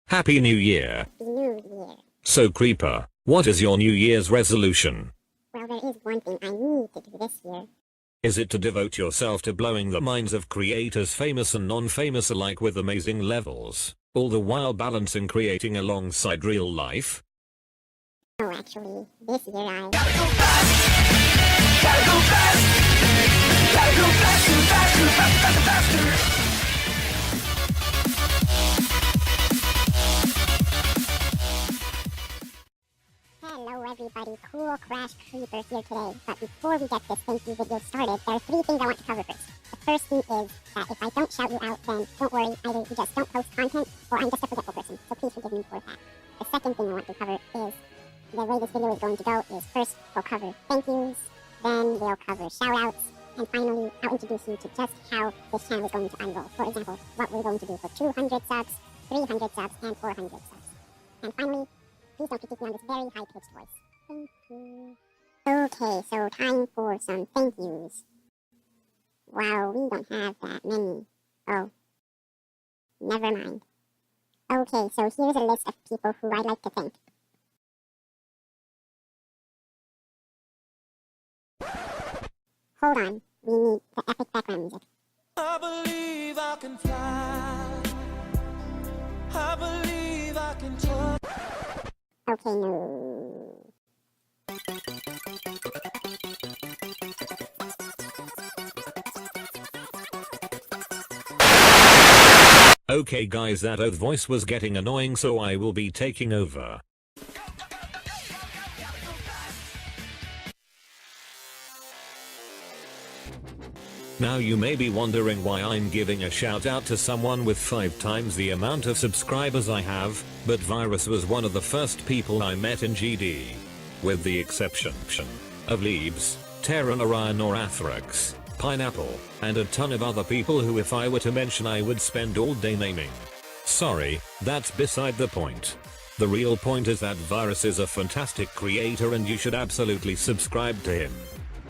Happy New Year. Happy New Year. So Creeper, what is your New Year's resolution? Well, there is one thing I need to do this year. Is it to devote yourself to blowing the minds of creators famous and non-famous alike with amazing levels, all the while balancing creating alongside real life? No, actually, this year I... Gotta go fast! Gotta go fast! Gotta go faster, faster, faster, faster, faster! Hello everybody, cool Crashcreeper here today. But before we get this thank you video started, there are 3 things I want to cover first. The first thing is that if I don't shout you out, then don't worry, either you just don't post content, or I'm just a forgetful person, so please forgive me for that. The second thing I want to cover is, the way this video is going to go is first we'll cover thank yous, then we'll cover shoutouts, and finally I'll introduce you to just how this channel is going to unroll. For example, what we're going to do for 200 subs, 300 subs, and 400 subs. And finally, please don't critique me on this very high-pitched voice. Thank you. Okay, so time for some thank yous. Wow, we don't have that many. Oh. Never mind. Okay, so here's a list of people who I'd like to thank. Hold on, we need the epic background music. I believe I can fly. I believe I can touch. Okay, no. Okay guys, that oath voice was getting annoying, so I will be taking over. Now you may be wondering why I'm giving a shout out to someone with 5 times the amount of subscribers I have, but Virus was one of the first people I met in GD. With the exception of Liebz, Terron, Orion or Athrax, Pineapple, and a ton of other people who if I were to mention I would spend all day naming. Sorry, that's beside the point. The real point is that Virus is a fantastic creator and you should absolutely subscribe to him.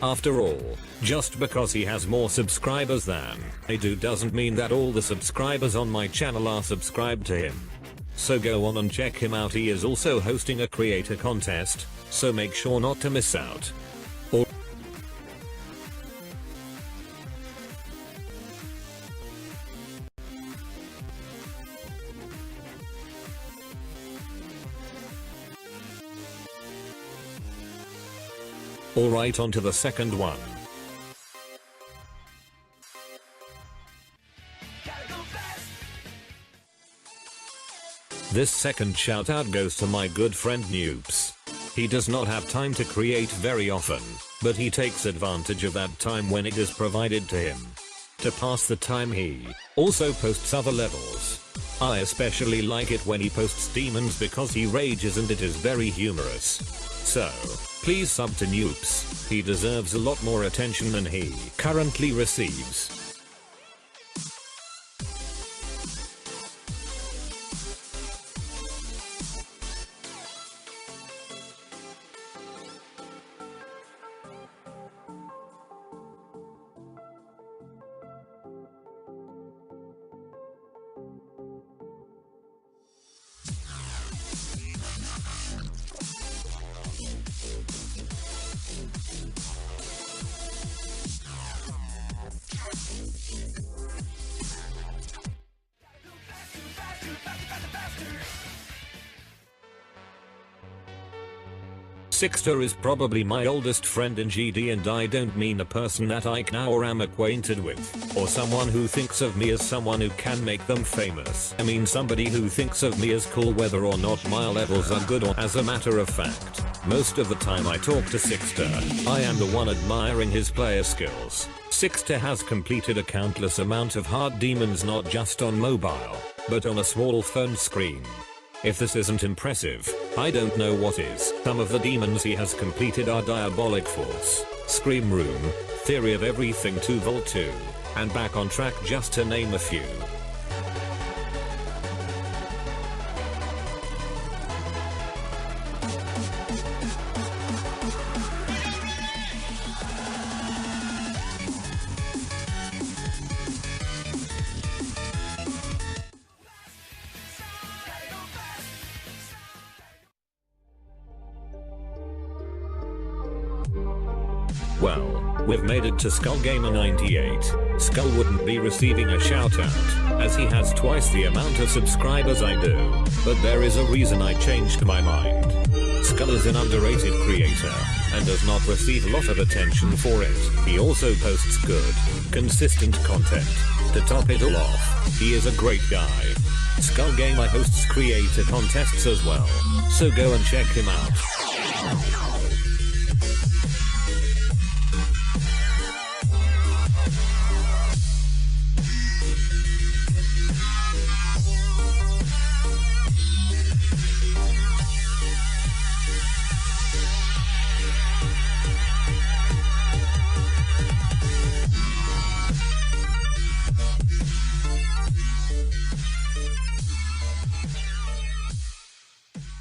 After all, just because he has more subscribers than I do doesn't mean that all the subscribers on my channel are subscribed to him. So go on and check him out. He is also hosting a creator contest, so make sure not to miss out. Alright, on to the second one. This second shoutout goes to my good friend Noobs. He does not have time to create very often, but he takes advantage of that time when it is provided to him. To pass the time he also posts other levels. I especially like it when he posts demons because he rages and it is very humorous. So, please sub to Noobs, he deserves a lot more attention than he currently receives. Sixter is probably my oldest friend in GD, and I don't mean a person that I know or am acquainted with, or someone who thinks of me as someone who can make them famous. I mean somebody who thinks of me as cool whether or not my levels are good, or as a matter of fact, most of the time I talk to Sixter, I am the one admiring his player skills. Sixter has completed a countless amount of hard demons not just on mobile, but on a small phone screen. If this isn't impressive, I don't know what is. Some of the demons he has completed are Diabolic Force, Scream Room, Theory of Everything 2 Volt 2, and Back on Track, just to name a few. Well, we've made it to SkullGamer98. Skull wouldn't be receiving a shout out, as he has twice the amount of subscribers I do, but there is a reason I changed my mind. Skull is an underrated creator, and does not receive a lot of attention for it. He also posts good, consistent content. To top it all off, he is a great guy. Skull Gamer hosts creator contests as well, so go and check him out.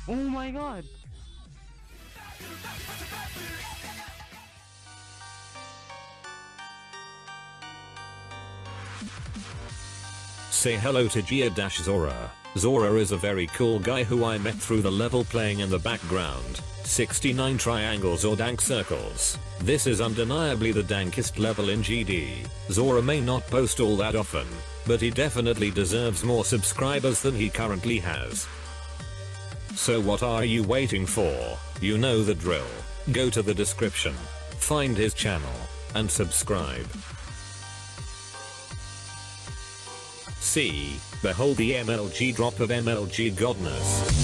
Oh my god! Say hello to Zora. Zora is a very cool guy who I met through the level playing in the background. 69 triangles or dank circles. This is undeniably the dankest level in GD. Zora may not post all that often, but he definitely deserves more subscribers than he currently has. So what are you waiting for? You know the drill. Go to the description, find his channel, and subscribe. See, behold the MLG drop of MLG godness.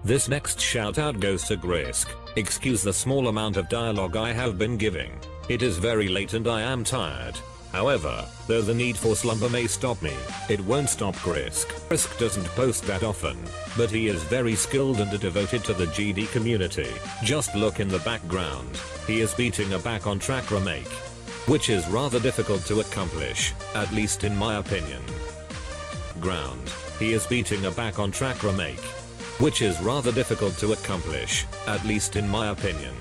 This next shout out goes to Grisk. Excuse the small amount of dialogue I have been giving. It is very late and I am tired. However, though the need for slumber may stop me, it won't stop Grisk. Grisk doesn't post that often, but he is very skilled and devoted to the GD community. Just look in the background. He is beating a back on track remake, which is rather difficult to accomplish, at least in my opinion. He is beating a back on track remake, which is rather difficult to accomplish, at least in my opinion.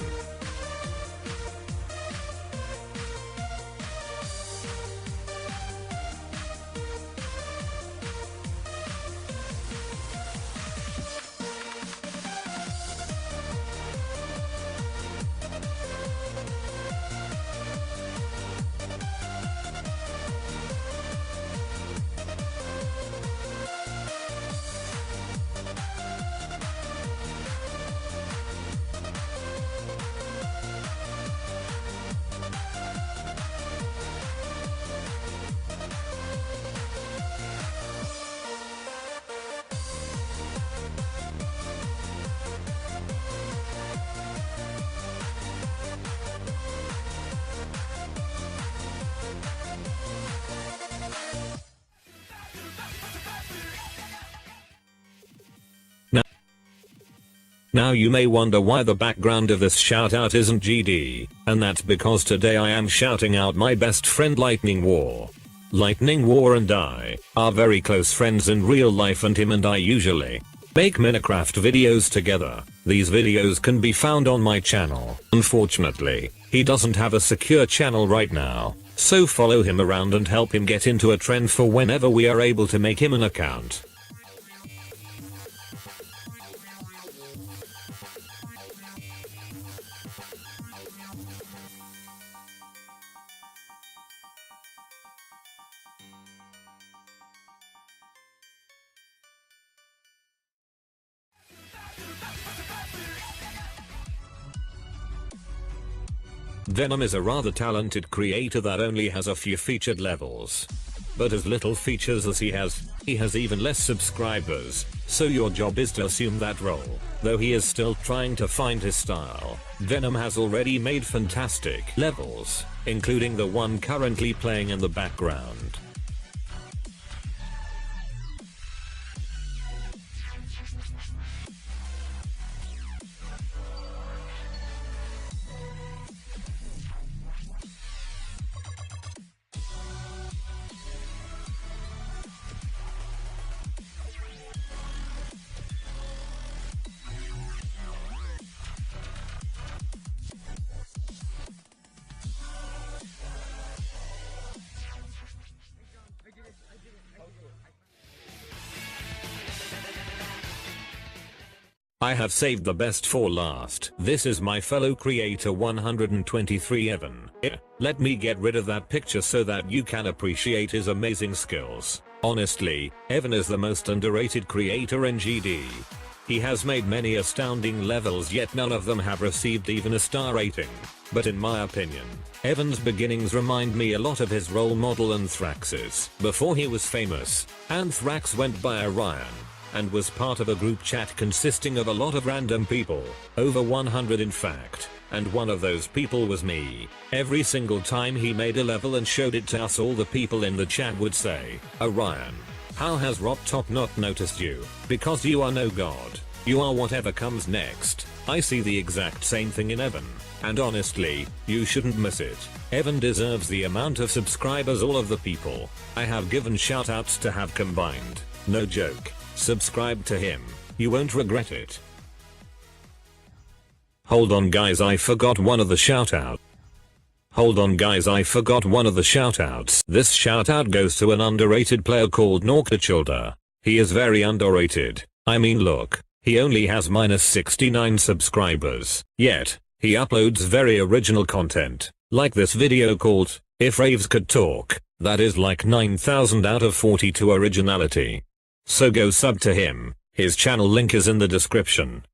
Now you may wonder why the background of this shout out isn't GD, and that's because today I am shouting out my best friend Lightning War. Lightning War and I are very close friends in real life, and him and I usually make Minecraft videos together. These videos can be found on my channel. Unfortunately, he doesn't have a secure channel right now, so follow him around and help him get into a trend for whenever we are able to make him an account. Denim is a rather talented creator that only has a few featured levels. But as little features as he has even less subscribers, so your job is to assume that role. Though he is still trying to find his style, Denim has already made fantastic levels, including the one currently playing in the background. I have saved the best for last. This is my fellow creator 123 Evan. Let me get rid of that picture so that you can appreciate his amazing skills. Honestly, Evan is the most underrated creator in GD. He has made many astounding levels, yet none of them have received even a star rating. But in my opinion, Evan's beginnings remind me a lot of his role model Anthrax's. Before he was famous, Anthrax went by Orion and was part of a group chat consisting of a lot of random people, over 100 in fact, and one of those people was me. Every single time he made a level and showed it to us, all the people in the chat would say, "Orion, how has RopTop not noticed you? Because you are no god. You are whatever comes next." I see the exact same thing in Evan, and honestly, you shouldn't miss it. Evan deserves the amount of subscribers all of the people I have given shoutouts to have combined. No joke. Subscribe to him. You won't regret it. Hold on guys, I forgot one of the shoutouts. This shoutout goes to an underrated player called Norka. He is very underrated. I mean look, he only has -69 subscribers. Yet, he uploads very original content. Like this video called, "If Raves Could Talk." That is like 9,000 out of 42 originality. So go sub to him. His channel link is in the description.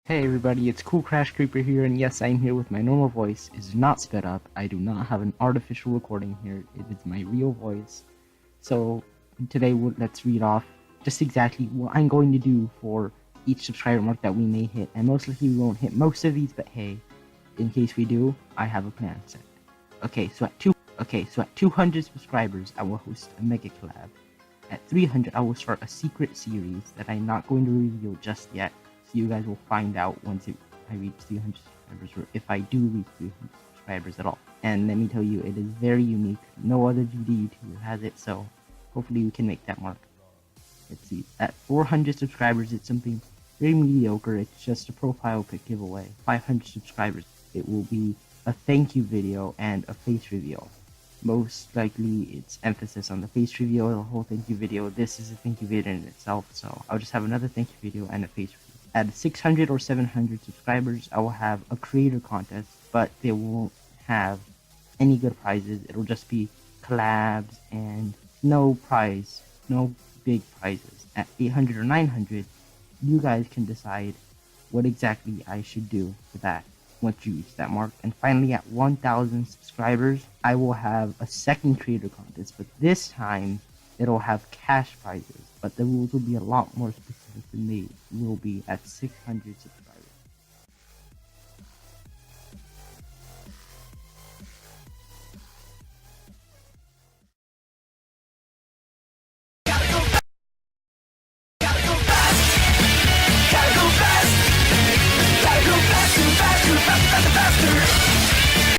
Hey everybody, it's Crashcreeper here, and yes, I'm here with my normal voice. It is not sped up. I do not have an artificial recording here. It is my real voice. So today let's read off just exactly what I'm going to do for each subscriber mark that we may hit. And most likely we won't hit most of these, but hey, in case we do, I have a plan set. Okay, so at 200 subscribers, I will host a mega collab. At 300, I will start a secret series that I'm not going to reveal just yet, so you guys will find out once I reach 300 subscribers, or if I do reach 300 subscribers at all. And let me tell you, it is very unique. No other GD YouTuber has it, so hopefully we can make that mark. Let's see, at 400 subscribers, it's something very mediocre. It's just a profile pic giveaway. 500 subscribers, it will be a thank you video and a face reveal. Most likely it's emphasis on the face reveal, the whole thank you video. This is a thank you video in itself, so I'll just have another thank you video and a face reveal. At 600 or 700 subscribers, I will have a creator contest, but they won't have any good prizes. It'll just be collabs and no big prizes. At 800 or 900, you guys can decide what exactly I should do for that once you reach that mark. And finally, at 1,000 subscribers, I will have a second creator contest, but this time it'll have cash prizes, but the rules will be a lot more specific than they will be at 600 subscribers.